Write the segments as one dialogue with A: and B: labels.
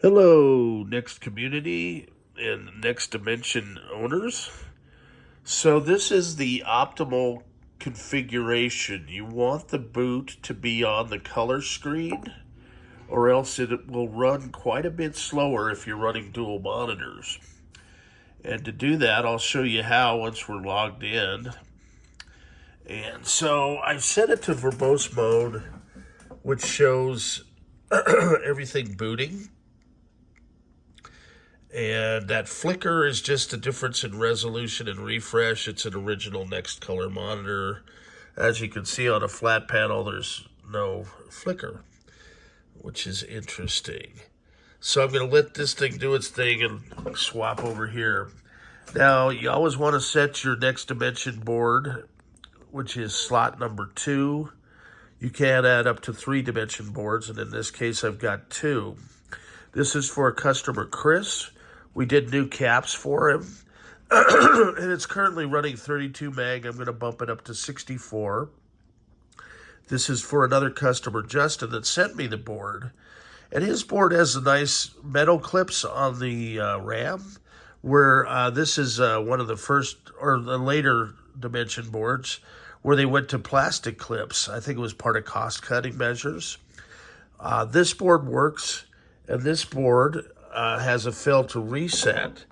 A: Hello, Next community and Next Dimension owners. So this is the optimal configuration. You want the boot to be on the color screen, or else it will run quite a bit slower if you're running dual monitors. And to do that, I'll show you how once we're logged in. And so I've set it to verbose mode, which shows everything booting. And that flicker is just a difference in resolution and refresh. It's an original NeXT color monitor. As you can see on a flat panel, there's no flicker, which is interesting. So I'm going to let this thing do its thing and swap over here. Now, you always want to set your next dimension board, which is slot number 2. You can add up to 3 dimension boards, and in this case, I've got 2. This is for customer Chris. We did new caps for him, and it's currently running 32 meg. I'm going to bump it up to 64. This is for another customer, Justin, that sent me the board. And his board has the nice metal clips on the RAM, where this is one of the first or the later dimension boards where they went to plastic clips. I think it was part of cost-cutting measures. This board works, and this board has a fail to reset.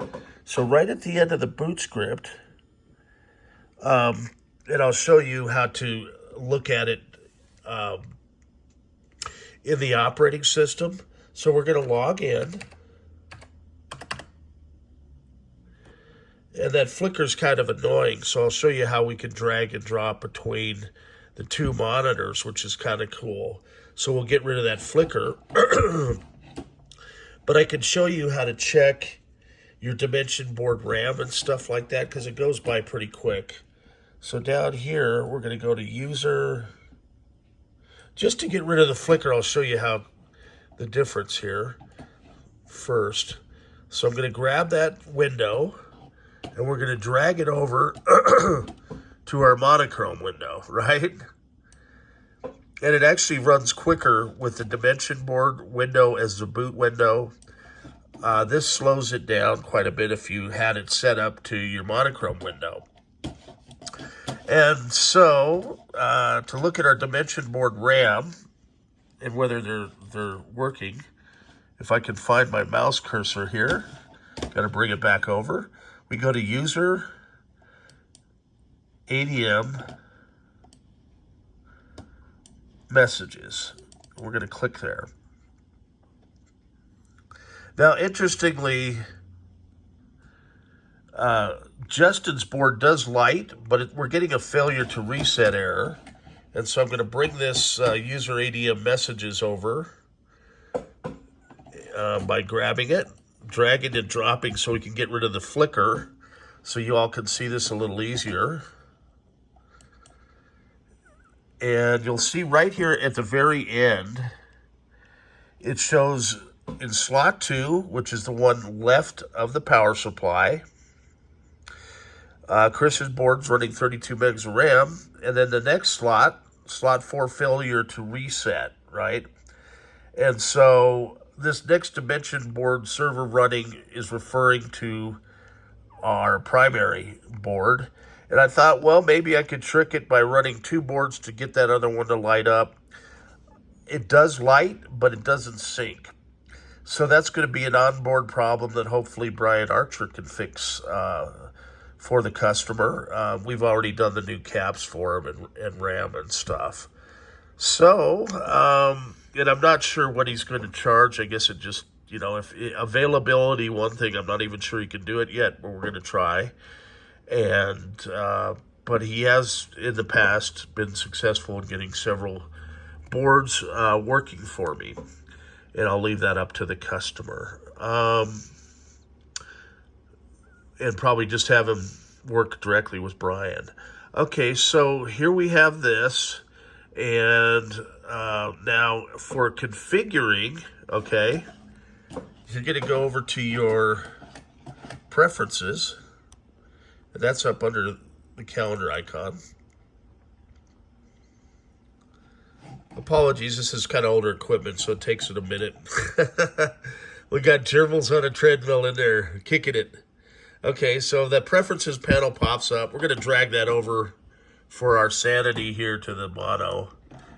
A: So right at the end of the boot script, and I'll show you how to look at it in the operating system. So we're going to log in. And that flicker is kind of annoying, so I'll show you how we can drag and drop between the 2 monitors, which is kind of cool. So we'll get rid of that flicker. But I can show you how to check your dimension board RAM and stuff like that, because it goes by pretty quick. So down here, we're going to go to user. Just to get rid of the flicker, I'll show you how the difference here first. So I'm going to grab that window, and we're going to drag it over to our monochrome window, right? And it actually runs quicker with the dimension board window as the boot window. This slows it down quite a bit if you had it set up to your monochrome window. And so, to look at our dimension board RAM and whether they're working, if I can find my mouse cursor here, got to bring it back over. We go to User, ADM, Messages. We're going to click there. Now, interestingly, Justin's board does light, but we're getting a failure to reset error. And so I'm going to bring this User ADM Messages over by grabbing it, dragging and dropping so we can get rid of the flicker, so you all can see this a little easier. And you'll see right here at the very end, it shows in slot 2, which is the one left of the power supply. Chris's board's running 32 megs of RAM. And then the next slot 4, failure to reset, right? And so this next dimension board server running is referring to our primary board. And I thought, well, maybe I could trick it by running 2 boards to get that other one to light up. It does light, but it doesn't sync. So that's going to be an onboard problem that hopefully Brian Archer can fix for the customer. We've already done the new caps for him and RAM and stuff. So, and I'm not sure what he's going to charge. I guess it just, if availability, one thing, I'm not even sure he can do it yet, but we're going to try. And but he has in the past been successful in getting several boards working for me, and I'll leave that up to the customer, and probably just have him work directly with Brian. Okay, so here we have this, and now for configuring, okay, you're going to go over to your preferences. That's up under the calendar icon. Apologies, this is kind of older equipment, so it takes it a minute. We got gerbils on a treadmill in there, kicking it. Okay, so the preferences panel pops up. We're going to drag that over for our sanity here to the mono.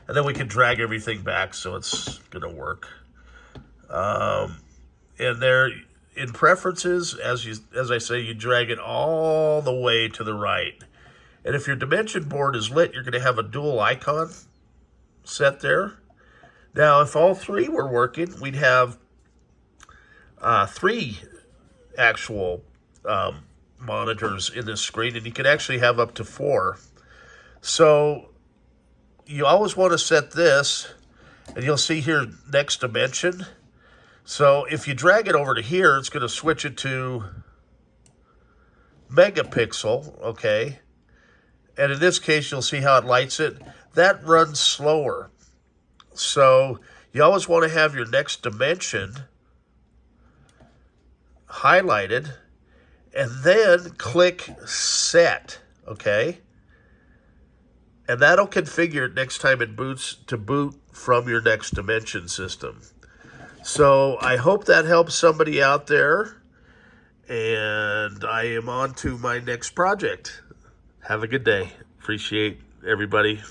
A: And then we can drag everything back so it's going to work. And there, in preferences, as I say, you drag it all the way to the right. And if your dimension board is lit, you're going to have a dual icon set there. Now, if all three were working, we'd have three actual monitors in this screen, and you can actually have up to 4. So you always want to set this, and you'll see here next dimension. So if you drag it over to here, it's going to switch it to megapixel, okay? And in this case, you'll see how it lights it. That runs slower. So you always want to have your next dimension highlighted, and then click set, okay? And that'll configure it next time it boots to boot from your next dimension system. So I hope that helps somebody out there, and I am on to my next project. Have a good day. Appreciate everybody.